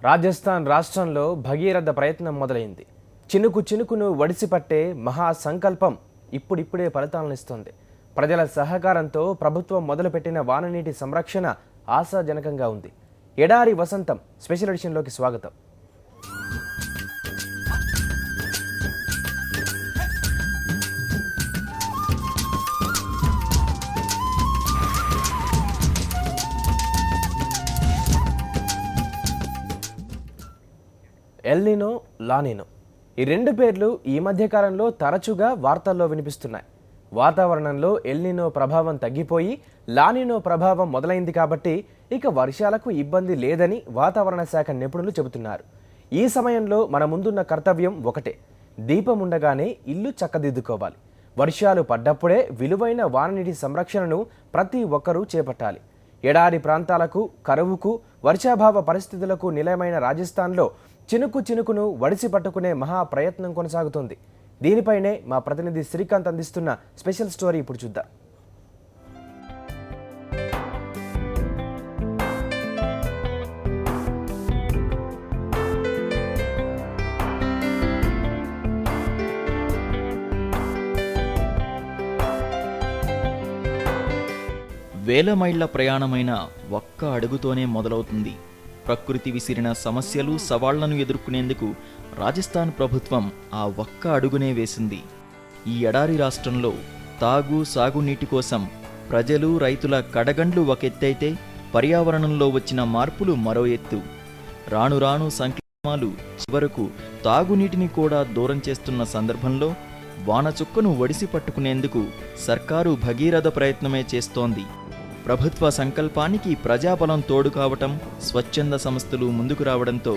రాజస్థాన్ రాష్ట్రంలో భగీరథ ప్రయత్నం మొదలైంది. చినుకు చినుకును వడిసిపట్టే మహా సంకల్పం ఇప్పుడిప్పుడే ఫలితాలనిస్తోంది. ప్రజల సహకారంతో ప్రభుత్వం మొదలుపెట్టిన వాననీటి సంరక్షణ ఆశాజనకంగా ఉంది. ఎడారి వసంతం స్పెషల్ ఎడిషన్లోకి స్వాగతం. ఎల్నినో, లానినో ఈ రెండు పేర్లు ఈ మధ్యకాలంలో తరచుగా వార్తల్లో వినిపిస్తున్నాయి. వాతావరణంలో ఎల్నినో ప్రభావం తగ్గిపోయి లానినో ప్రభావం మొదలైంది కాబట్టి ఇక వర్షాలకు ఇబ్బంది లేదని వాతావరణ శాఖ నిపుణులు చెబుతున్నారు. ఈ సమయంలో మన ముందున్న కర్తవ్యం ఒకటే, దీపం ఉండగానే ఇల్లు చక్కదిద్దుకోవాలి. వర్షాలు పడ్డప్పుడే విలువైన వాననీటి సంరక్షణను ప్రతి ఒక్కరూ చేపట్టాలి. ఎడారి ప్రాంతాలకు, కరువుకు, వర్షాభావ పరిస్థితులకు నిలయమైన రాజస్థాన్లో చినుకు చినుకును వడిసి పట్టుకునే మహా ప్రయత్నం కొనసాగుతోంది. దీనిపైనే మా ప్రతినిధి శ్రీకాంత్ అందిస్తున్న స్పెషల్ స్టోరీ ఇప్పుడు చూద్దాం. వేల మైళ్ల ప్రయాణమైన ఒక్క అడుగుతోనే మొదలవుతుంది. ప్రకృతి విసిరిన సమస్యలు, సవాళ్లను ఎదుర్కొనేందుకు రాజస్థాన్ ప్రభుత్వం ఆ ఒక్క అడుగునే వేసింది. ఈ ఎడారి రాష్ట్రంలో తాగు, సాగునీటి కోసం ప్రజలు, రైతుల కడగండ్లు ఒక ఎత్తైతే పర్యావరణంలో వచ్చిన మార్పులు మరో ఎత్తు. రాను రాను సంక్షేమాలు చివరకు తాగునీటిని కూడా దూరం చేస్తున్న సందర్భంలో వానచుక్కను ఒడిసి పట్టుకునేందుకు సర్కారు భగీరథ ప్రయత్నమే చేస్తోంది. ప్రభుత్వ సంకల్పానికి ప్రజాబలం తోడు కావటం, స్వచ్ఛంద సంస్థలు ముందుకు రావడంతో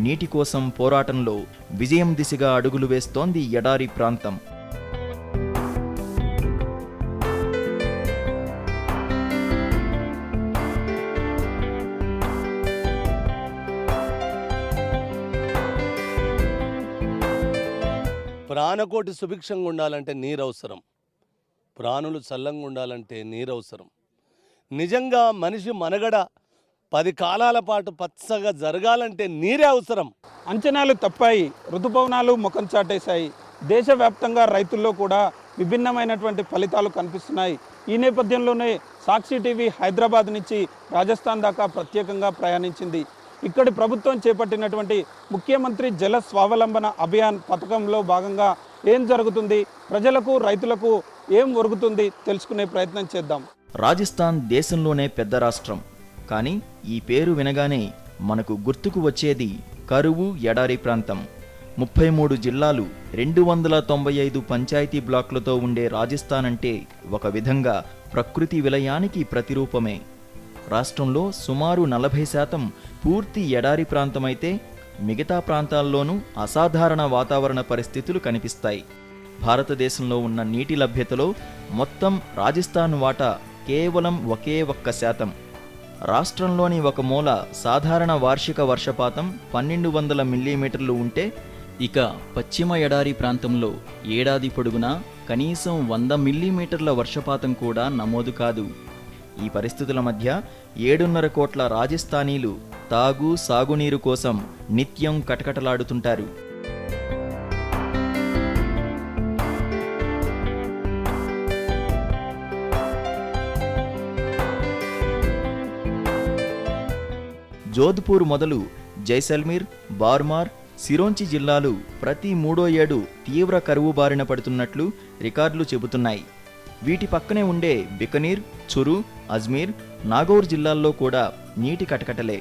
నీటి కోసం పోరాటంలో విజయం దిశగా అడుగులు వేస్తోంది ఎడారి ప్రాంతం. ప్రాణకోటి సుభిక్షంగా ఉండాలంటే నీరు అవసరం. ప్రాణులు చల్లంగా ఉండాలంటే నీరు అవసరం. నిజంగా మనిషి మనగడ 10 కాలాల పాటు పచ్చగా జరగాలంటే నీరే అవసరం. అంచనాలు తప్పాయి, ఋతుపవనాలు ముఖం చాటేశాయి. దేశవ్యాప్తంగా రైతుల్లో కూడా విభిన్నమైనటువంటి ఫలితాలు కనిపిస్తున్నాయి. ఈ నేపథ్యంలోనే సాక్షి టీవీ హైదరాబాద్ నుంచి రాజస్థాన్ దాకా ప్రత్యేకంగా ప్రయాణించింది. ఇక్కడి ప్రభుత్వం చేపట్టినటువంటి ముఖ్యమంత్రి జల స్వావలంబన అభియాన్ పథకంలో భాగంగా ఏం జరుగుతుంది, ప్రజలకు, రైతులకు ఏం ఒరుగుతుంది తెలుసుకునే ప్రయత్నం చేద్దాం. రాజస్థాన్ దేశంలోనే పెద్ద రాష్ట్రం. కానీ ఈ పేరు వినగానే మనకు గుర్తుకు వచ్చేది కరువు, ఎడారి ప్రాంతం. 33 జిల్లాలు, 295 పంచాయతీ బ్లాక్లతో ఉండే రాజస్థాన్ అంటే ఒక విధంగా ప్రకృతి విలయానికి ప్రతిరూపమే. రాష్ట్రంలో సుమారు 40% పూర్తి ఎడారి ప్రాంతమైతే మిగతా ప్రాంతాల్లోనూ అసాధారణ వాతావరణ పరిస్థితులు కనిపిస్తాయి. భారతదేశంలో ఉన్న నీటి లభ్యతలో మొత్తం రాజస్థాన్ వాటా కేవలం ఒకే 1%. రాష్ట్రంలోని ఒక మూల సాధారణ వార్షిక వర్షపాతం 1200 మిల్లీమీటర్లు ఉంటే, ఇక పశ్చిమ ఎడారి ప్రాంతంలో ఏడాది పొడుగునా కనీసం 100 మిల్లీమీటర్ల వర్షపాతం కూడా నమోదు కాదు. ఈ పరిస్థితుల మధ్య 7.5 కోట్ల రాజస్థానీలు తాగు, సాగునీరు కోసం నిత్యం కటకటలాడుతుంటారు. జోధ్పూర్ మొదలు జైసల్మీర్, బార్మార్, సిరోంచి జిల్లాలు ప్రతి 3వ ఏడు తీవ్ర కరువు బారిన పడుతున్నట్లు రికార్డులు చెబుతున్నాయి. వీటి పక్కనే ఉండే బికనీర్, చురు, అజ్మీర్, నాగౌర్ జిల్లాల్లో కూడా నీటి కటకటలే.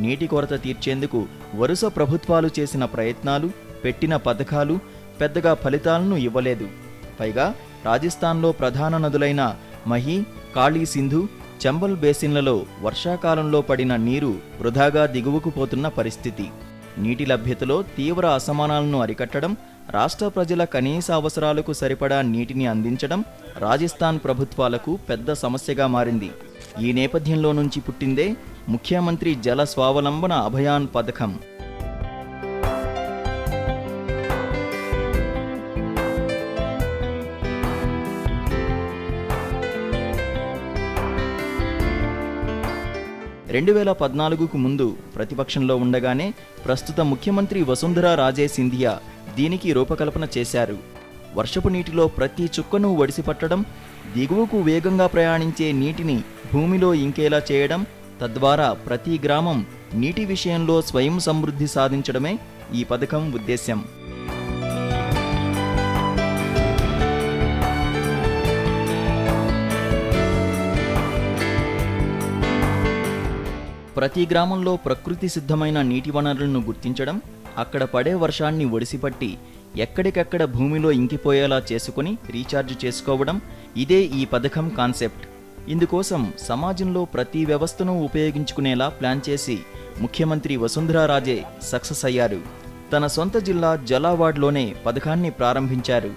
నీటి కొరత తీర్చేందుకు వరుస ప్రభుత్వాలు చేసిన ప్రయత్నాలు, పెట్టిన పథకాలు పెద్దగా ఫలితాలను ఇవ్వలేదు. పైగా రాజస్థాన్లో ప్రధాన నదులైన మహీ, కాళీ సింధు, చంబల్ బేసిన్లలో వర్షాకాలంలో పడిన నీరు వృధాగా దిగువకు పోతున్న పరిస్థితి. నీటి లభ్యతలో తీవ్ర అసమానాలను అరికట్టడం, రాష్ట్ర ప్రజల కనీస అవసరాలకు సరిపడా నీటిని అందించడం రాజస్థాన్ ప్రభుత్వాలకు పెద్ద సమస్యగా మారింది. ఈ నేపథ్యంలో నుంచి పుట్టిందే ముఖ్యమంత్రి జల స్వావలంబన అభియాన్ పథకం. 2014కు ముందు ప్రతిపక్షంలో ఉండగానే ప్రస్తుత ముఖ్యమంత్రి వసుంధరా రాజే సింధియా దీనికి రూపకల్పన చేశారు. వర్షపు నీటిలో ప్రతి చుక్కను ఒడిసిపట్టడం, దిగువకు వేగంగా ప్రయాణించే నీటిని భూమిలో ఇంకేలా చేయడం, తద్వారా ప్రతి గ్రామం నీటి విషయంలో స్వయం సమృద్ధి సాధించడమే ఈ పథకం ఉద్దేశ్యం. ప్రతి గ్రామంలో ప్రకృతి సిద్ధమైన నీటి వనరులను గుర్తించడం, అక్కడ పడే వర్షాన్ని ఒడిసిపట్టి ఎక్కడికక్కడ భూమిలో ఇంకిపోయేలా చేసుకుని రీఛార్జ్ చేసుకోవడం, ఇదే ఈ పథకం కాన్సెప్ట్. ఇందుకోసం సమాజంలో ప్రతి వ్యవస్థను ఉపయోగించుకునేలా ప్లాన్ చేసి ముఖ్యమంత్రి వసుంధరా రాజే సక్సెస్ అయ్యారు. తన సొంత జిల్లా జలావాడ్లోనే పథకాన్ని ప్రారంభించారు.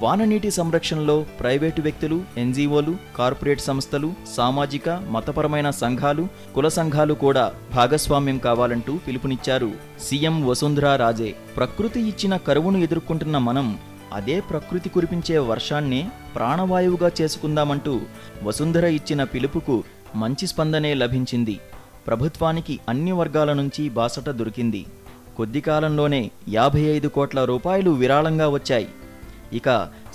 వాననీటి సంరక్షణలో ప్రైవేటు వ్యక్తులు, ఎన్జీఓలు, కార్పొరేట్ సంస్థలు, సామాజిక మతపరమైన సంఘాలు, కుల సంఘాలు కూడా భాగస్వామ్యం కావాలంటూ పిలుపునిచ్చారు సీఎం వసుంధరా రాజే. ప్రకృతి ఇచ్చిన కరువును ఎదుర్కొంటున్న మనం అదే ప్రకృతి కురిపించే వర్షాన్నే ప్రాణవాయువుగా చేసుకుందామంటూ వసుంధర ఇచ్చిన పిలుపుకు మంచి స్పందనే లభించింది. ప్రభుత్వానికి అన్ని వర్గాల నుంచి బాసట దొరికింది. కొద్ది కాలంలోనే 55 కోట్ల రూపాయలు విరాళంగా వచ్చాయి. ఇక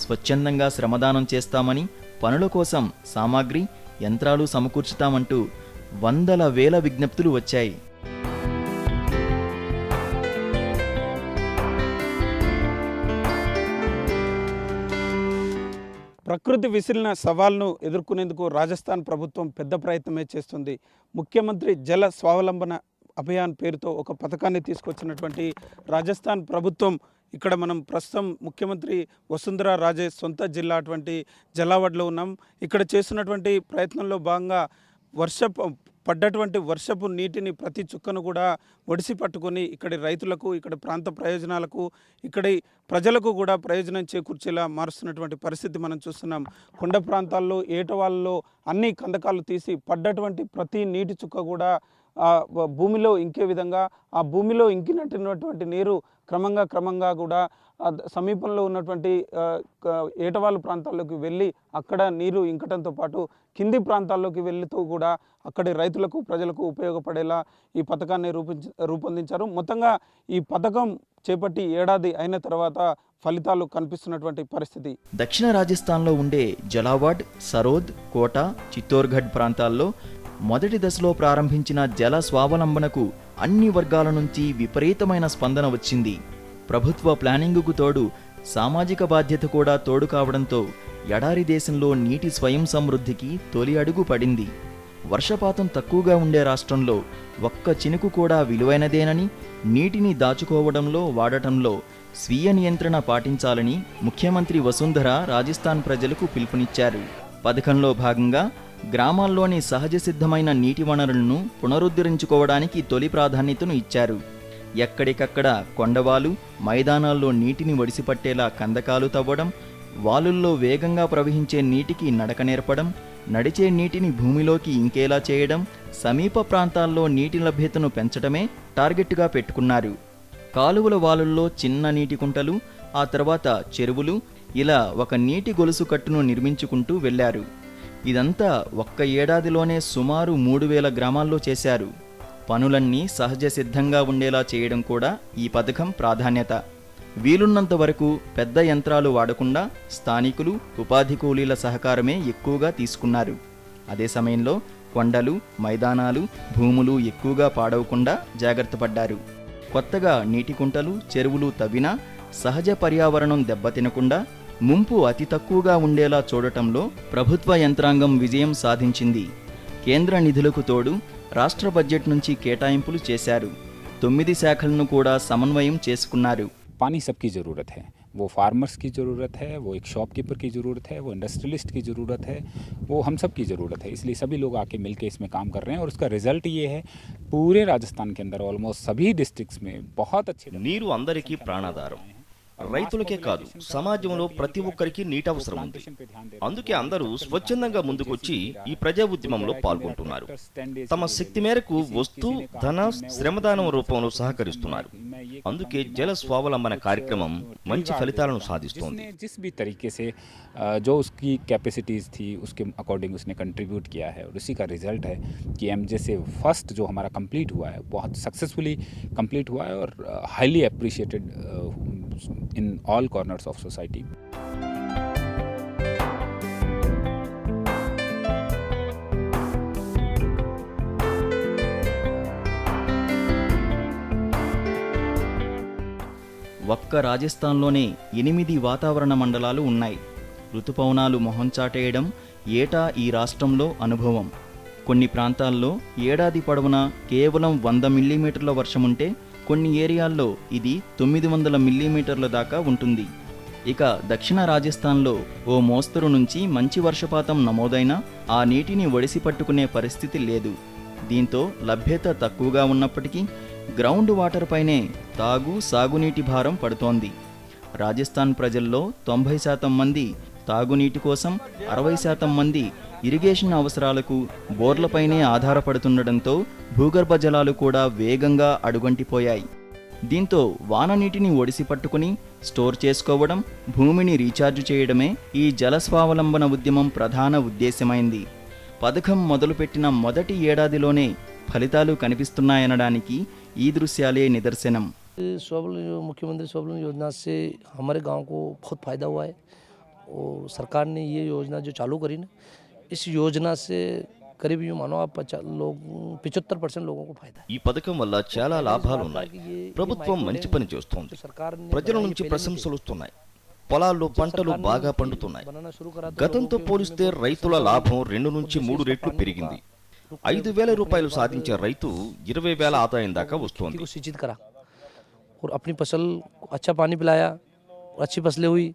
స్వచ్ఛందంగా శ్రమదానం చేస్తామని, పనుల కోసం సామాగ్రి, యంత్రాలు సమకూర్చుతామంటూ వందల వేల విజ్ఞప్తులు వచ్చాయి. ప్రకృతి విసిరిన సవాల్ను ఎదుర్కొనేందుకు రాజస్థాన్ ప్రభుత్వం పెద్ద ప్రయత్నమే చేస్తుంది. ముఖ్యమంత్రి జల స్వావలంబన అభియాన్ పేరుతో ఒక పథకాన్ని తీసుకొచ్చినటువంటి రాజస్థాన్ ప్రభుత్వం ఇక్కడ మనం ప్రస్తుతం ముఖ్యమంత్రి వసుంధరా రాజే సొంత జిల్లా అటువంటి జలావడ్లో ఉన్నాం. ఇక్కడ చేస్తున్నటువంటి ప్రయత్నంలో భాగంగా పడ్డటువంటి వర్షపు నీటిని ప్రతి చుక్కను కూడా ఒడిసి పట్టుకొని ఇక్కడి రైతులకు, ఇక్కడి ప్రాంత ప్రయోజనాలకు, ఇక్కడి ప్రజలకు కూడా ప్రయోజనం చేకూర్చేలా మారుస్తున్నటువంటి పరిస్థితి మనం చూస్తున్నాం. కొండ ప్రాంతాల్లో, ఏటవాళ్ళలో అన్ని కందకాలు తీసి పడ్డటువంటి ప్రతి నీటి చుక్క కూడా భూమిలో ఇంకే విధంగా, ఆ భూమిలో ఇంకినటువంటి నీరు క్రమంగా కూడా సమీపంలో ఉన్నటువంటి ఏటవాళ్ళ ప్రాంతాల్లోకి వెళ్ళి అక్కడ నీరు ఇంకటంతో పాటు కింది ప్రాంతాల్లోకి వెళ్తూ కూడా అక్కడి రైతులకు, ప్రజలకు ఉపయోగపడేలా ఈ పథకాన్ని రూపొందించారు. మొత్తంగా ఈ పథకం చేపట్టి ఏడాది అయిన తర్వాత ఫలితాలు కనిపిస్తున్నటువంటి పరిస్థితి. దక్షిణ రాజస్థాన్లో ఉండే జలావాడ్, సరోద్, కోటా, చిత్తోర్గఢ్ ప్రాంతాల్లో మొదటి దశలో ప్రారంభించిన జల స్వావలంబనకు అన్ని వర్గాల నుంచి విపరీతమైన స్పందన వచ్చింది. ప్రభుత్వ ప్లానింగుకు తోడు సామాజిక బాధ్యత కూడా తోడు కావడంతో ఎడారి దేశంలో నీటి స్వయం సమృద్ధికి తొలి అడుగు పడింది. వర్షపాతం తక్కువగా ఉండే రాష్ట్రంలో ఒక్క చినుకు కూడా విలువైనదేనని, నీటిని దాచుకోవడంలో, వాడటంలో స్వీయ నియంత్రణ పాటించాలని ముఖ్యమంత్రి వసుంధర రాజస్థాన్ ప్రజలకు పిలుపునిచ్చారు. పథకంలో భాగంగా గ్రామాల్లోని సహజ సిద్ధమైన నీటి వనరులను పునరుద్ధరించుకోవడానికి తొలి ప్రాధాన్యతను ఇచ్చారు. ఎక్కడికక్కడ కొండవాలు, మైదానాల్లో నీటిని ఒడిసిపట్టేలా కందకాలు తవ్వడం, వాలుల్లో వేగంగా ప్రవహించే నీటికి నడక నేర్పడం, నడిచే నీటిని భూమిలోకి ఇంకేలా చేయడం, సమీప ప్రాంతాల్లో నీటి లభ్యతను పెంచడమే టార్గెట్గా పెట్టుకున్నారు. కాలువల వాలుల్లో చిన్న నీటి కుంటలు, ఆ తర్వాత చెరువులు, ఇలా ఒక నీటి గొలుసు కట్టును నిర్మించుకుంటూ వెళ్లారు. ఇదంతా ఒక్క ఏడాదిలోనే సుమారు 3000 గ్రామాల్లో చేశారు. పనులన్నీ సహజ సిద్ధంగా ఉండేలా చేయడం కూడా ఈ పథకం ప్రాధాన్యత. వీలున్నంత వరకు పెద్ద యంత్రాలు వాడకుండా స్థానికులు, ఉపాధి కూలీల సహకారమే ఎక్కువగా తీసుకున్నారు. అదే సమయంలో కొండలు, మైదానాలు, భూములు ఎక్కువగా పాడవకుండా జాగ్రత్త పడ్డారు. కొత్తగా నీటి కుంటలు, చెరువులు తవ్వినా సహజ పర్యావరణం దెబ్బతినకుండా ముంపు అతి తక్కువగా ఉండేలా చూడటంలో ప్రభుత్వ యంత్రాంగం విజయం సాధించింది. కేంద్ర నిధులకు తోడు రాష్ట్ర బడ్జెట్ నుంచి కేటాయింపులు చేశారు. 9 శాఖలను కూడా సమన్వయం చేసుకున్నారు. पानी सबकी ज़रूरत है, वो फार्मर्स की ज़रूरत है, वो एक शॉपकीपर की ज़रूरत है, वो इंडस्ट्रियलिस्ट की ज़रूरत है, वो हम सब की ज़रूरत है. इसलिए सभी लोग आके मिलके इसमें काम कर रहे हैं और उसका रिजल्ट ये है पूरे राजस्थान के अंदर ऑलमोस्ट सभी डिस्ट्रिक्ट्स में बहुत अच्छे. నీరు అందరికీ ప్రాణాధారం. రైతులకే కాదు, సమాజంలో ప్రతి ఒక్కరికి నీటి అవసరం ఉంది. అందుకే అందరూ స్వచ్ఛందంగా ముందుకొచ్చి ఈ ప్రజా ఉద్యమంలో పాల్గొంటున్నారు. తమ శక్తి మేరకు వస్తు, ధన, శ్రమదానం రూపంలో సహకరిస్తున్నారు. అందుకే జల స్వావలంబన కార్యక్రమం మంచి ఫలితాలను సాధిస్తోంది. जिसने जिस भी तरीके से जो उसकी कैपेसिटीज़ थी उसके अकॉर्डिंग उसने कंट्रीब्यूट किया है और उसी का रिजल्ट है कि एमजे से फर्स्ट जो हमारा कंप्लीट हुआ है बहुत सक्सेसफुली कंप्लीट हुआ है और highly appreciated in all corners of society. ఒక్క రాజస్థాన్లోనే 8 వాతావరణ మండలాలు ఉన్నాయి. ఋతుపవనాలు మొహం చాటేయడం ఏటా ఈ రాష్ట్రంలో అనుభవం. కొన్ని ప్రాంతాల్లో ఏడాది పొడవునా కేవలం 100 మిల్లీమీటర్ల వర్షముంటే కొన్ని ఏరియాల్లో ఇది 900 మిల్లీమీటర్ల దాకా ఉంటుంది. ఇక దక్షిణ రాజస్థాన్లో ఓ మోస్తరు నుంచి మంచి వర్షపాతం నమోదైనా ఆ నీటిని ఒడిసి పట్టుకునే పరిస్థితి లేదు. దీంతో లభ్యత తక్కువగా ఉన్నప్పటికీ గ్రౌండ్ వాటర్ పైనే సాగునీటి భారం పడుతోంది. రాజస్థాన్ ప్రజల్లో 90% మంది తాగునీటి కోసం, 60% మంది ఇరిగేషన్ అవసరాలకు బోర్లపైనే ఆధారపడుతుండటంతో భూగర్భ జలాలు కూడా వేగంగా అడుగంటిపోయాయి. దీంతో వాననీటిని ఒడిసి పట్టుకుని స్టోర్ చేసుకోవడం, భూమిని రీఛార్జ్ చేయడమే ఈ జల స్వావలంబన ఉద్యమం ప్రధాన ఉద్దేశమైంది. పథకం మొదలుపెట్టిన మొదటి ఏడాదిలోనే ఫలితాలు కనిపిస్తున్నాయనడానికి ఈ దృశ్యాలే నిదర్శనం. मुख्यमंत्री स्वावलंबन योजना से हमारे गांव को बहुत फ़ायदा हुआ है और सरकार ने ये योजना जो चालू करी ना, इस योजना से करीब यूँ मानो आप 75% लोगों को फायदा है. ఈ పథకం వల్ల చాలా లాభాలున్నాయి. ప్రభుత్వం మంచి పని చేస్తోంది. ప్రజల నుంచి ప్రశంసలు వస్తున్నాయి. పొలాల్లో పంటలు బాగా పండుతున్నాయి. గతంతో పోలిస్తే రైతుల లాభం 2 నుంచి 3 రెట్లు పెరిగింది. 5,000 రూపాయలు సాధించే రైతు 20,000 ఆదాయం దాకా వస్తోంది. सिंचित करा और अपनी फसल को अच्छा पानी पिलाया और अच्छी फसलें हुई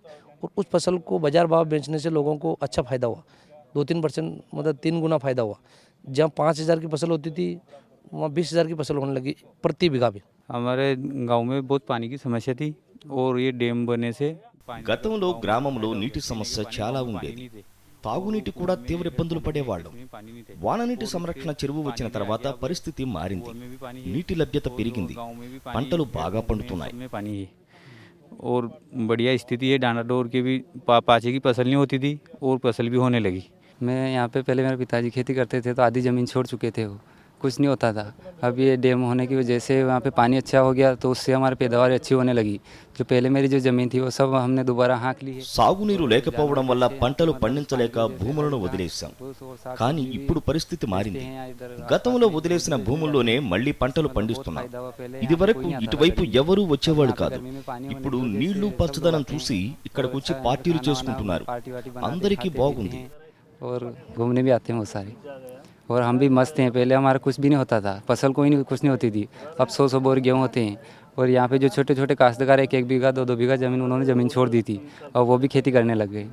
और उस फसल को बाजार भाव बेचने से लोगों को अच्छा फायदा हुआ. 2-3% मतलब 3 गुना फायदा हुआ. जहाँ 5,000 की फसल होती थी वहाँ 20,000 की फसल होने लगी प्रति बीघा में. हमारे गांव में बहुत पानी की समस्या थी और ये डैम बनने से గతంలో గ్రామంలో నీటి సమస్య చాలా ఉండేది. తాగునీటి కూడా తీవ్ర ఇబ్బందులు పడేవాళ్ళం. వాననీటి సంరక్షణ చెరువు వచ్చిన తర్వాత పరిస్థితి మారింది. నీటి లభ్యత పెరిగింది. పంటలు బాగా పండుతున్నాయి. और बढ़िया स्थिति है. डाना डोर की भी पाचे की फसल नहीं होती थी और फसल भी होने लगी. मैं यहाँ पे पहले मेरे पिताजी खेती करते थे तो आधी ज़मीन छोड़ चुके थे, वो कुछ नहीं होता था. अब ये डैम होने की वजह से वहाँ पे पानी अच्छा हो गया तो उससे हमारी पैदावार अच्छी होने लगी. जो पहले मेरी जो ज़मीन थी वो सब हमने दोबारा हाँक ली है. సాగునీరు లేకపోవడం వల్ల పంటలు పండించలేక భూములను వదిలేశాం. కానీ ఇప్పుడు పరిస్థితి మారింది. గతంలో వదిలేసిన భూముల్లోనే మళ్లీ పంటలు పండిస్తున్నాం. ఇదివరకు ఇటువైపు ఎవరూ వచ్చేవాడు కాదు. ఇప్పుడు నీళ్లు పచ్చదనం చూసి ఇక్కడికి వచ్చి పార్టీలు చేసుకుంటున్నారు. అందరికీ బాగుంది. और घूमने भी आते हैं वो सारे और हम भी मस्त हैं. पहले हमारा कुछ भी नहीं होता था, फसल कोई नहीं कुछ नहीं होती थी. अब 100 बोर गेहूँ होते हैं और यहाँ पे जो छोटे छोटे काश्तकार 1-1 बीघा 2-2 बीघा ज़मीन उन्होंने ज़मीन छोड़ दी थी और वो भी खेती करने लग गए.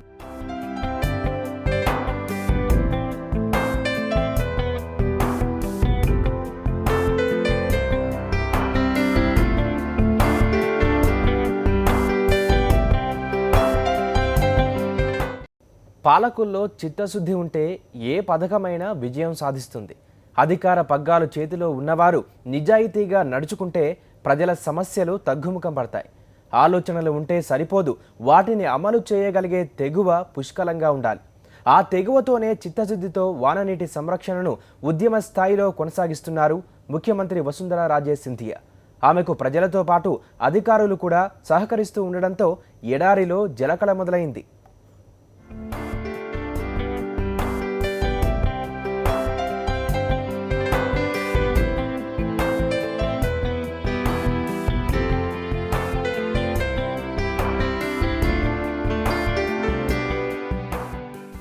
పాలకుల్లో చిత్తశుద్ధి ఉంటే ఏ పథకమైనా విజయం సాధిస్తుంది. అధికార పగ్గాలు చేతిలో ఉన్నవారు నిజాయితీగా నడుచుకుంటే ప్రజల సమస్యలు తగ్గుముఖం పడతాయి. ఆలోచనలు ఉంటే సరిపోదు, వాటిని అమలు చేయగలిగే తెగువ పుష్కలంగా ఉండాలి. ఆ తెగువతోనే చిత్తశుద్ధితో వాననీటి సంరక్షణను ఉద్యమ స్థాయిలో కొనసాగిస్తున్నారు ముఖ్యమంత్రి వసుంధరా రాజే సింధియా. ఆమెకు ప్రజలతో పాటు అధికారులు కూడా సహకరిస్తూ ఉండడంతో ఎడారిలో జలకళ మొదలైంది.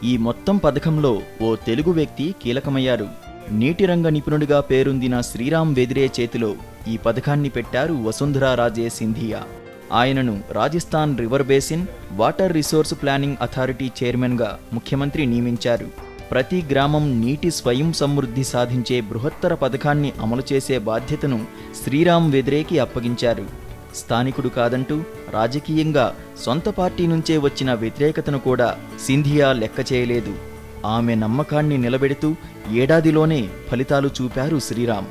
ఈ మొత్తం పథకంలో ఓ తెలుగు వ్యక్తి కీలకమయ్యారు. నీటి రంగ నిపుణుడిగా పేరొందిన శ్రీరామ్ వెదిరే చేతిలో ఈ పథకాన్ని పెట్టారు వసుంధరా రాజే సింధియా. ఆయనను Rajasthan river basin water resource planning authority చైర్మన్గా ముఖ్యమంత్రి నియమించారు. ప్రతి గ్రామం నీటి స్వయం సమృద్ధి సాధించే బృహత్తర పథకాన్ని అమలు చేసే బాధ్యతను శ్రీరామ్ వెదిరేకి అప్పగించారు. స్థానికుడు కాదంటూ రాజకీయంగా సొంత పార్టీ నుంచే వచ్చిన వ్యతిరేకతను కూడా సింధియా లెక్క చేయలేదు. ఆమె నమ్మకాన్ని నిలబెడుతూ ఏడాదిలోనే ఫలితాలు చూపారు శ్రీరామ్.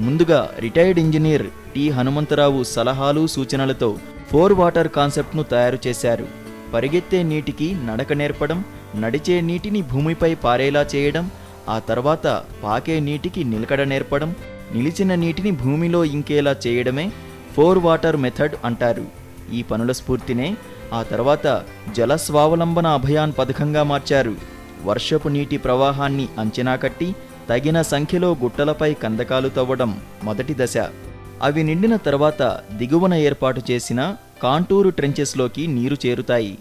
ముందుగా రిటైర్డ్ ఇంజనీర్ టి హనుమంతరావు సలహాలు సూచనలతో 4 వాటర్ కాన్సెప్ట్ను తయారు చేశారు. పరిగెత్తే నీటికి నడక నేర్పడం, నడిచే నీటిని భూమిపై పారేలా చేయడం, ఆ తర్వాత పాకే నీటికి నిలకడ నేర్పడం, నిలిచిన నీటిని భూమిలో ఇంకేలా చేయడమే 4 వాటర్ మెథడ్ అంటారు. ఈ పనుల స్ఫూర్తినే ఆ తర్వాత జల స్వావలంబన అభియాన్ పథకంగా మార్చారు. వర్షపు నీటి ప్రవాహాన్ని అంచనా కట్టి తగిన సంఖ్యలో గుట్టలపై కందకాలు తవ్వడం మొదటి దశ. అవి నిండిన తర్వాత దిగువన ఏర్పాటు చేసిన కాంటూరు ట్రెంచెస్లోకి నీరు చేరుతాయి.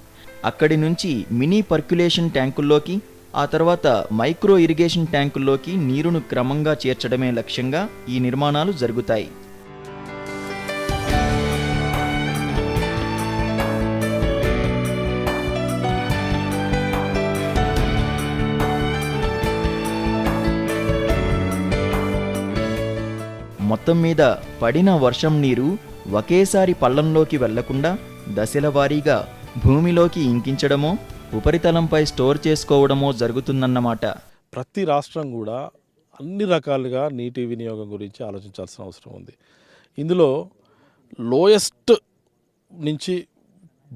అక్కడి నుంచి మినీ పర్క్యులేషన్ ట్యాంకుల్లోకి, ఆ తర్వాత మైక్రో ఇరిగేషన్ ట్యాంకుల్లోకి నీరును క్రమంగా చేర్చడమే లక్ష్యంగా ఈ నిర్మాణాలు జరుగుతాయి. మొత్తం మీద పడిన వర్షం నీరు ఒకేసారి పళ్లంలోకి వెళ్లకుండా దశల వారీగా భూమిలోకి ఇంకించడమో ఉపరితలంపై స్టోర్ చేసుకోవడమో జరుగుతుందన్నమాట. ప్రతి రాష్ట్రం కూడా అన్ని రకాలుగా నీటి వినియోగం గురించి ఆలోచించాల్సిన అవసరం ఉంది. ఇందులో లోయెస్ట్ నుంచి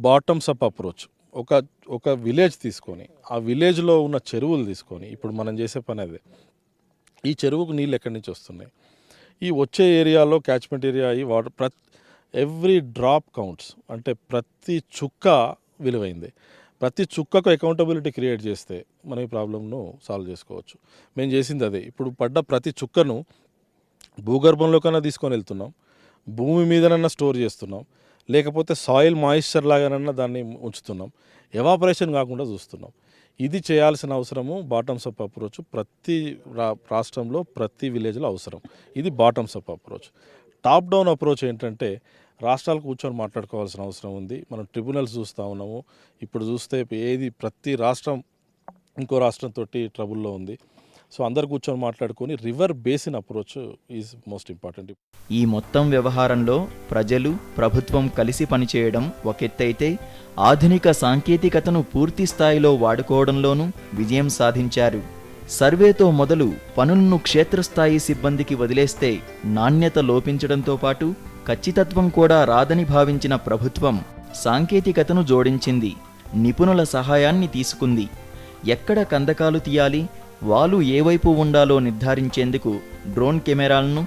బాటమ్స్ అప్ అప్రోచ్, ఒక విలేజ్ తీసుకొని ఆ విలేజ్లో ఉన్న చెరువులు తీసుకొని, ఇప్పుడు మనం చేసే పని అదే. ఈ చెరువుకు నీళ్ళు ఎక్కడి నుంచి వస్తున్నాయి, ఈ వచ్చే ఏరియాలో క్యాచ్మెంట్ ఏరియా అయ్యి వాటర్ ఎవ్రీ డ్రాప్ కౌంట్స్, అంటే ప్రతి చుక్క విలువైంది. ప్రతి చుక్కకు అకౌంటబిలిటీ క్రియేట్ చేస్తే మనం ఈ ప్రాబ్లంను సాల్వ్ చేసుకోవచ్చు. మేము చేసింది అదే. ఇప్పుడు పడ్డ ప్రతి చుక్కను భూగర్భంలోకైనా తీసుకొని వెళ్తున్నాం, భూమి మీదనన్నా స్టోర్ చేస్తున్నాం, లేకపోతే సాయిల్ మాయిశ్చర్ లాగానన్నా దాన్ని ఉంచుతున్నాం, ఎవాపరేషన్ కాకుండా చూస్తున్నాం. ఇది చేయాల్సిన అవసరము బాటమ్స్ అప్ అప్రోచ్ ప్రతి రాష్ట్రంలో ప్రతి విలేజ్లో అవసరం. ఇది bottoms up approach. Top down approach ఏంటంటే రాష్ట్రాలు కూర్చొని మాట్లాడుకోవాల్సిన అవసరం ఉంది. మనం ట్రిబ్యునల్స్ చూస్తూ ఉన్నాము. ఇప్పుడు చూస్తే ప్రతి రాష్ట్రం ఇంకో రాష్ట్రంతో ట్రబుల్లో ఉంది. సో అందరు కూర్చొని మాట్లాడుకొని river basin approach is most important. ఈ మొత్తం వ్యవహారంలో ప్రజలు, ప్రభుత్వం కలిసి పనిచేయడం ఒక ఎత్తైతే, ఆధునిక సాంకేతికతను పూర్తి స్థాయిలో వాడుకోవడంలోనూ విజయం సాధించారు. సర్వేతో మొదలు పనులను క్షేత్రస్థాయి సిబ్బందికి వదిలేస్తే నాణ్యత లోపించడంతో పాటు ఖచ్చితత్వం కూడా రాదని భావించిన ప్రభుత్వం సాంకేతికతను జోడించింది, నిపుణుల సహాయాన్ని తీసుకుంది. ఎక్కడ కందకాలు తీయాలి, వాలు ఏ వైపు ఉండాలో నిర్ధారించేందుకు డ్రోన్ కెమెరాలను,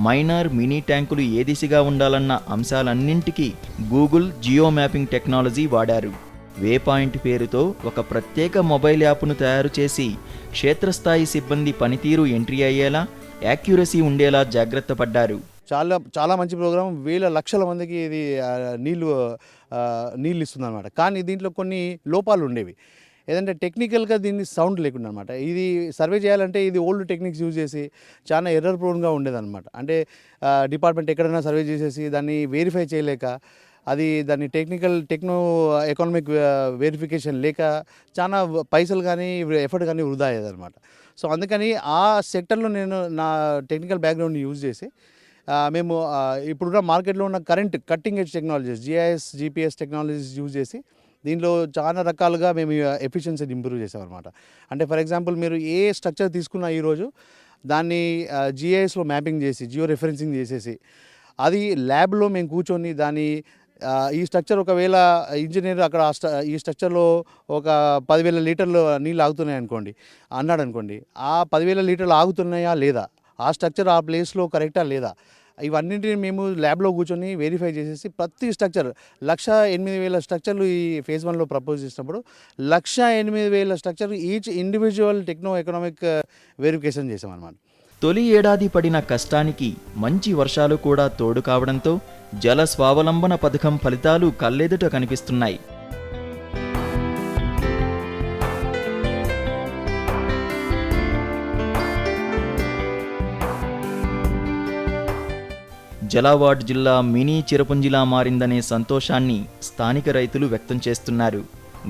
మైనర్, మినీ ట్యాంకులు ఏ దిశగా ఉండాలన్న అంశాలన్నింటికీ గూగుల్ జియో మ్యాపింగ్ టెక్నాలజీ వాడారు. వే పాయింట్ పేరుతో ఒక ప్రత్యేక మొబైల్ యాప్ను తయారు చేసి క్షేత్రస్థాయి సిబ్బంది పనితీరు ఎంట్రీ అయ్యేలా, యాక్యురసీ ఉండేలా జాగ్రత్త పడ్డారు. చాలా మంచి ప్రోగ్రాం. వేల లక్షల మందికి ఇది నీళ్ళు ఇస్తుంది అనమాట. కానీ దీంట్లో కొన్ని లోపాలు ఉండేవి. ఏదంటే టెక్నికల్గా దీన్ని సౌండ్ లేకుండా అనమాట. ఇది సర్వే చేయాలంటే ఇది ఓల్డ్ టెక్నిక్స్ యూజ్ చేసి చాలా ఎర్రర్ ప్రోన్గా ఉండేదన్నమాట. అంటే డిపార్ట్మెంట్ ఎక్కడైనా సర్వే చేసేసి దాన్ని వెరిఫై చేయలేక, దాన్ని టెక్నో ఎకనామిక్ వెరిఫికేషన్ లేక చాలా పైసలు కానీ ఎఫర్ట్ కానీ వృధా అయ్యేదన్నమాట. సో అందుకని ఆ సెక్టర్లో నేను నా టెక్నికల్ బ్యాక్గ్రౌండ్ని యూజ్ చేసి మేము ఇప్పుడున్న మార్కెట్లో ఉన్న current cutting edge technologies, GIS, GPS technologies use చేసి దీనిలో చాలా రకాలుగా మేము ఎఫిషియన్సీని ఇంప్రూవ్ చేసామన్నమాట. అంటే ఫర్ ఎగ్జాంపుల్ మీరు ఏ స్ట్రక్చర్ తీసుకున్నా ఈరోజు దాన్ని GISలో మ్యాపింగ్ చేసి, జియో రెఫరెన్సింగ్ చేసేసి, అది ల్యాబ్లో మేము కూర్చొని దాన్ని ఈ స్ట్రక్చర్ ఒకవేళ ఇంజనీర్ అక్కడ ఈ స్ట్రక్చర్లో ఒక 10,000 లీటర్లు నీళ్ళు ఆగుతున్నాయి అనుకోండి అన్నాడు అనుకోండి, ఆ 10,000 లీటర్లు ఆగుతున్నాయా లేదా, ఆ స్ట్రక్చర్ ఆ ప్లేస్లో కరెక్టా లేదా, ఇవన్నింటిని మేము ల్యాబ్లో కూర్చొని వెరిఫై చేసేసి ప్రతి స్ట్రక్చర్ 1,08,000 స్ట్రక్చర్లు ఈ ఫేజ్ 1లో ప్రపోజ్ చేసినప్పుడు 1,08,000 structure each individual techno economic verification చేసామన్నమాట. తొలి ఏడాది పడిన కష్టానికి మంచి వర్షాలు కూడా తోడు కావడంతో జల స్వావలంబన పథకం ఫలితాలు కళ్ళెదుట కనిపిస్తున్నాయి. జలావాడ్ జిల్లా మినీ చిరపుంజిలా మారిందనే సంతోషాన్ని స్థానిక రైతులు వ్యక్తం చేస్తున్నారు.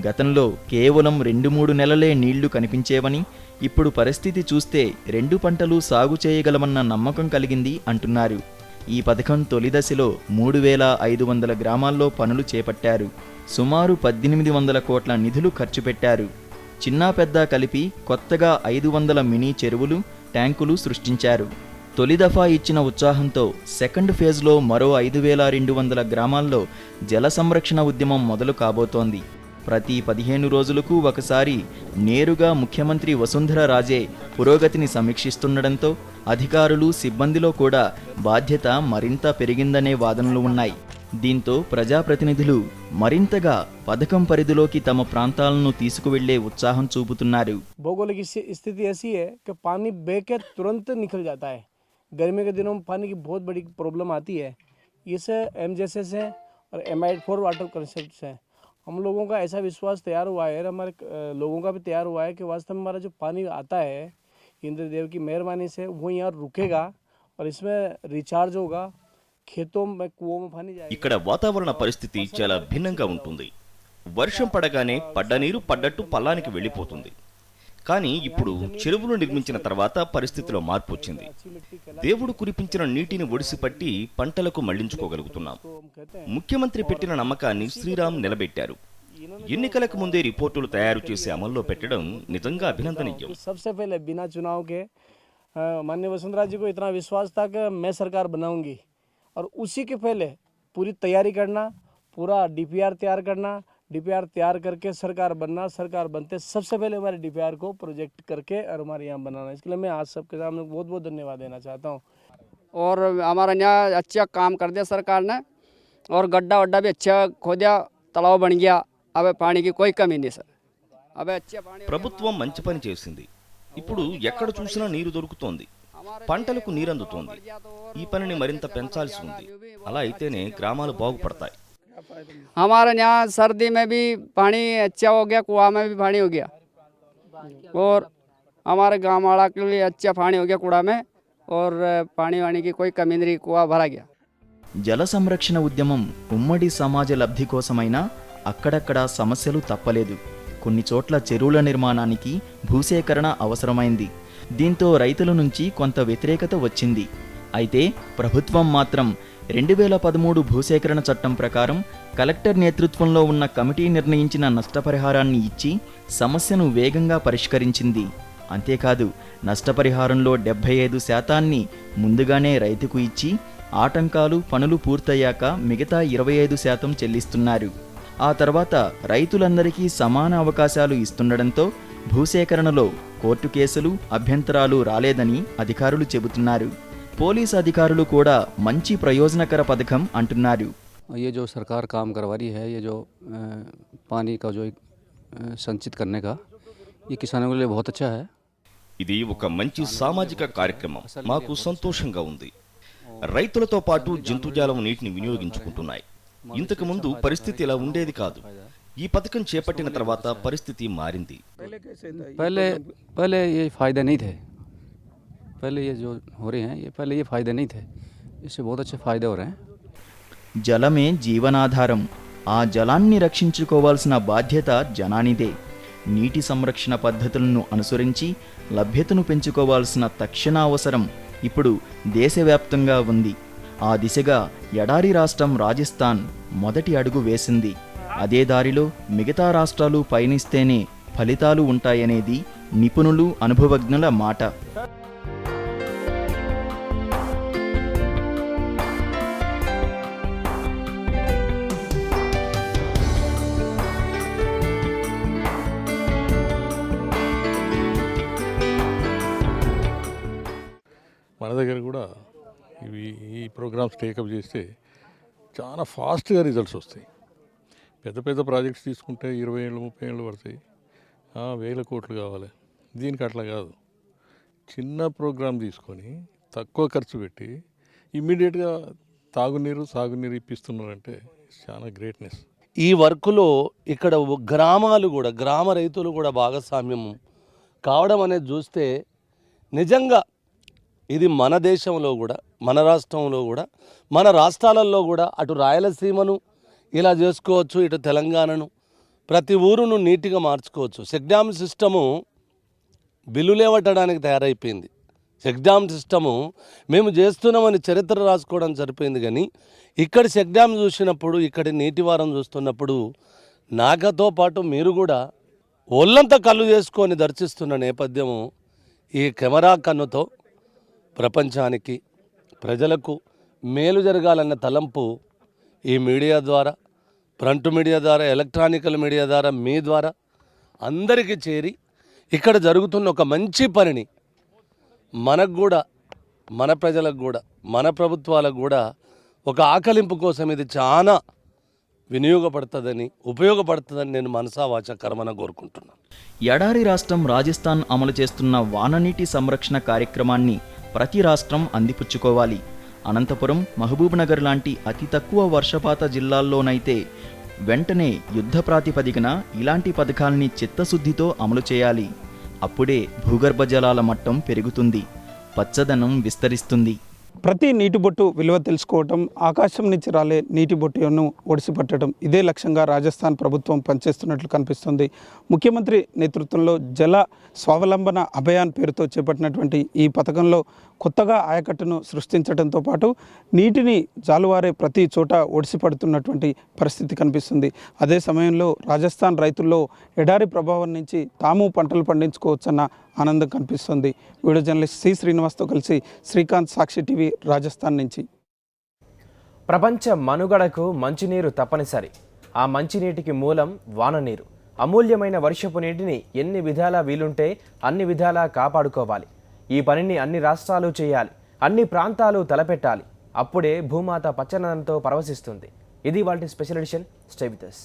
గతంలో కేవలం 2-3 నెలలే నీళ్లు కనిపించేవని, ఇప్పుడు పరిస్థితి చూస్తే 2 పంటలు సాగు చేయగలమన్న నమ్మకం కలిగింది అంటున్నారు. ఈ పథకం తొలి దశలో 3,500 గ్రామాల్లో పనులు చేపట్టారు. సుమారు 1,800 కోట్ల నిధులు ఖర్చు పెట్టారు. చిన్నా పెద్ద కలిపి కొత్తగా 500 మినీ చెరువులు, ట్యాంకులు సృష్టించారు. తొలి దఫా ఇచ్చిన ఉత్సాహంతో సెకండ్ ఫేజ్లో మరో 5200 గ్రామాల్లో జల సంరక్షణ ఉద్యమం మొదలు కాబోతోంది. ప్రతి 15 రోజులకు ఒకసారి నేరుగా ముఖ్యమంత్రి వసుంధర రాజే పురోగతిని సమీక్షిస్తుండడంతో అధికారులు, సిబ్బందిలో కూడా బాధ్యత మరింత పెరిగిందనే వాదనలు ఉన్నాయి. దీంతో ప్రజాప్రతినిధులు మరింతగా పథకం పరిధిలోకి తమ ప్రాంతాలను తీసుకువెళ్లే ఉత్సాహం చూపుతున్నారు. भौगोलिक स्थिति ऐसी है कि पानी बह के तुरंत निकल जाता है। गर्मी के दिनों में पानी की बहुत बड़ी प्रॉब्लम आती है। इस MJSS है और MI4 वाटर कंसेप्ट है। हम लोगों का ऐसा विश्वास तैयार हुआ है, हमारे लोगों का भी तैयार हुआ है कि वास्तव में हमारा जो पानी आता है इंद्रदेव की मेहरबानी से वो यहाँ रुकेगा और इसमें रिचार्ज होगा, खेतों में कुओं में पानी जाएगा। ఇక్కడ వాతావరణ పరిస్థితి చాలా భిన్నంగా ఉంటుంది. వర్షం పడగానే పడ్డ నీరు పడ్డట్టు పల్లానికి వెళ్ళిపోతుంది. కానీ ఇప్పుడు చెరువులు నిర్మించిన తర్వాత పరిస్థితిలో మార్పు వచ్చింది. దేవుడు కురిపించిన నీటిని ఒడిసిపట్టి పంటలకు మళ్లించుకోగలుగుతున్నాం. ముఖ్యమంత్రి పెట్టిన నమ్మకాన్ని శ్రీరామ్ నిలబెట్టారు. ఎన్నికలకు ముందే రిపోర్టులు తయారు చేసి అమల్లో పెట్టడం నిజంగా అభినందనీయం. सबसे पहले बिना चुनाव के माननीय वसुंधरा जी को इतना विश्वास था कि मैं सरकार बनाऊंगी और उसी के पहले पूरी तैयारी करना, पूरा DPR तैयार करना, DPR तैयार करके सरकार बनना, सरकार बनते सबसे पहले हमारे DPR को प्रोजेक्ट करके और हमारे यहाँ बनाना। इसके लिए मैं आज सबके सामने बहुत बहुत धन्यवाद देना चाहता हूँ। और हमारा यहाँ अच्छा काम कर दिया सरकार ने और गड्ढा वड्ढा भी अच्छा खोदा, तालाब बन गया। अब पानी की कोई कमी नहीं सर। अब अच्छा पानी ప్రభుత్వం మంచి పని చేసింది. ఇప్పుడు ఎక్కడ చూసినా నీరు దొరుకుతోంది, పంటలకు నీరందుతోంది. ఈ పనిని మరింత పెంచాల్సి ఉంది. అలా అయితేనే గ్రామాలు బాగుపడతాయి. हमारे यहाँ सर्दी में भी पानी अच्छा हो गया, कुआं में भी पानी हो गया और हमारे गाँव वाला के लिए अच्छा पानी हो गया कुड़ा में और पानी वानी की कोई कमी नहीं, कुआं भरा गया। జల సంరక్షణ ఉద్యమం ఉమ్మడి సమాజ లబ్ధి కోసమైనా అక్కడక్కడా సమస్యలు తప్పలేదు. కొన్ని చోట్ల చెరువుల నిర్మాణానికి భూసేకరణ అవసరమైంది. దీంతో రైతుల నుంచి కొంత వ్యతిరేకత వచ్చింది. అయితే ప్రభుత్వం మాత్రం 2013 భూసేకరణ చట్టం ప్రకారం కలెక్టర్ నేతృత్వంలో ఉన్న కమిటీ నిర్ణయించిన నష్టపరిహారాన్ని ఇచ్చి సమస్యను వేగంగా పరిష్కరించింది. అంతేకాదు నష్టపరిహారంలో 75% ముందుగానే రైతుకు ఇచ్చి ఆటంకాలు, పనులు పూర్తయ్యాక మిగతా 25% చెల్లిస్తున్నారు. ఆ తర్వాత రైతులందరికీ సమాన అవకాశాలు ఇస్తుండడంతో భూసేకరణలో కోర్టు కేసులు, అభ్యంతరాలు రాలేదని అధికారులు చెబుతున్నారు. పోలీసు అధికారులు కూడా మంచి ప్రయోజనకర పథకం అంటున్నారు. ये जो सरकार काम करवा रही है, ये जो पानी का जो संचित करने का, ये किसानों के लिए बहुत अच्छा है। ఇది ఒక మంచి సామాజిక కార్యక్రమం. మాకు సంతోషంగా ఉంది. రైతులతో పాటు జంతుజాలం నీటిని వినియోగించుకుంటున్నాయి. ఇంతకు ముందు పరిస్థితి ఇలా ఉండేది కాదు. ఈ పథకం చేపట్టిన తర్వాత పరిస్థితి మారింది. पहले ये फ़ायदे नहीं थे, पहले ये जो हो रहे हैं, ये पहले ये फ़ायदे नहीं थे, इससे बहुत अच्छे फ़ायदे हो रहे हैं। జలమే జీవనాధారం. ఆ జలాన్ని రక్షించుకోవాల్సిన బాధ్యత జనానిదే. నీటి సంరక్షణ పద్ధతులను అనుసరించి లభ్యతను పెంచుకోవాల్సిన తక్షణ అవసరం ఇప్పుడు దేశవ్యాప్తంగా ఉంది. ఆ దిశగా ఎడారి రాష్ట్రం రాజస్థాన్ మొదటి అడుగు వేసింది. అదే దారిలో మిగతా రాష్ట్రాలు పయనిస్తేనే ఫలితాలు ఉంటాయనేది నిపుణులు, అనుభవజ్ఞుల మాట. మన దగ్గర కూడా ఈ ప్రోగ్రామ్స్ టేకప్ చేస్తే చాలా ఫాస్ట్గా రిజల్ట్స్ వస్తాయి. పెద్ద పెద్ద ప్రాజెక్ట్స్ తీసుకుంటే 20 ఏళ్ళు 30 ఏళ్ళు పడతాయి, 1000 కోట్లు కావాలి. దీనికి అట్లా కాదు. చిన్న ప్రోగ్రామ్ తీసుకొని తక్కువ ఖర్చు పెట్టి ఇమ్మీడియట్గా తాగునీరు, సాగునీరు ఇప్పిస్తున్నారంటే చాలా గ్రేట్నెస్. ఈ వర్క్లో ఇక్కడ గ్రామాలు కూడా, గ్రామ రైతులు కూడా భాగస్వామ్యం కావడం అనేది చూస్తే నిజంగా ఇది మన దేశంలో కూడా, మన రాష్ట్రంలో కూడా, మన రాష్ట్రాలలో కూడా అటు రాయలసీమను ఇలా చేసుకోవచ్చు, ఇటు తెలంగాణను, ప్రతి ఊరును నీట్గా మార్చుకోవచ్చు. చెక్ డ్యామ్ సిస్టము బిల్లులు ఇవ్వడానికి తయారైపోయింది. చెక్ డ్యామ్ సిస్టము మేము చేస్తున్నామని చరిత్ర రాసుకోవడం సరిపోయింది. కానీ ఇక్కడ చెక్ డ్యామ్ చూసినప్పుడు, ఇక్కడి నీటి వారం చూస్తున్నప్పుడు నాకతో పాటు మీరు కూడా ఒళ్ళంతా కళ్ళు చేసుకొని దర్శిస్తున్న నేపథ్యము ఈ కెమెరా కన్నుతో ప్రపంచానికి ప్రజలకు మేలు జరగాలన్న తలంపు ఈ మీడియా ద్వారా, ప్రింట్ మీడియా ద్వారా, ఎలక్ట్రానికల్ మీడియా ద్వారా, మీ ద్వారా అందరికీ చేరి ఇక్కడ జరుగుతున్న ఒక మంచి పనిని మనకు కూడా, మన ప్రజలకు కూడా, మన ప్రభుత్వాలకు కూడా ఒక ఆకలింపు కోసం ఇది చాలా వినియోగపడుతుందని, ఉపయోగపడుతుందని నేను మనసా వాచ కర్మన కోరుకుంటున్నాను. ఎడారి రాష్ట్రం రాజస్థాన్ అమలు చేస్తున్న వాననీటి సంరక్షణ కార్యక్రమాన్ని ప్రతి రాష్ట్రం అందిపుచ్చుకోవాలి. అనంతపురం, మహబూబ్నగర్ లాంటి అతి తక్కువ వర్షపాత జిల్లాల్లోనైతే వెంటనే యుద్ధ ప్రాతిపదికన ఇలాంటి పథకాల్ని చిత్తశుద్ధితో అమలు చేయాలి. అప్పుడే భూగర్భ జలాల మట్టం పెరుగుతుంది, పచ్చదనం విస్తరిస్తుంది. ప్రతి నీటి బొట్టు విలువ తెలుసుకోవటం, ఆకాశం నుంచి రాలే నీటి బొట్టును ఒడిసిపట్టడం, ఇదే లక్ష్యంగా రాజస్థాన్ ప్రభుత్వం పనిచేస్తున్నట్లు కనిపిస్తుంది. ముఖ్యమంత్రి నేతృత్వంలో జల స్వావలంబన అభియాన్ పేరుతో చేపట్టినటువంటి ఈ పథకంలో కొత్తగా ఆయకట్టును సృష్టించడంతో పాటు నీటిని జాలువారే ప్రతి చోట ఒడిసిపడుతున్నటువంటి పరిస్థితి కనిపిస్తుంది. అదే సమయంలో రాజస్థాన్ రైతుల్లో ఎడారి ప్రభావం నుంచి తాము పంటలు పండించుకోవచ్చన్న ఆనందం కనిపిస్తుంది. వీడియో జర్నలిస్ట్ సి శ్రీనివాస్తో కలిసి శ్రీకాంత్, సాక్షి టీవీ, రాజస్థాన్ నుంచి. ప్రపంచ మనుగడకు మంచినీరు తప్పనిసరి. ఆ మంచినీటికి మూలం వాననీరు. అమూల్యమైన వర్షపు నీటిని ఎన్ని విధాలా వీలుంటే అన్ని విధాలా కాపాడుకోవాలి. ఈ పనిని అన్ని రాష్ట్రాలు చేయాలి, అన్ని ప్రాంతాలు తలపెట్టాలి. అప్పుడే భూమాత పచ్చదనంతో పరవశిస్తుంది. ఇది వాటి special edition. Stay with us.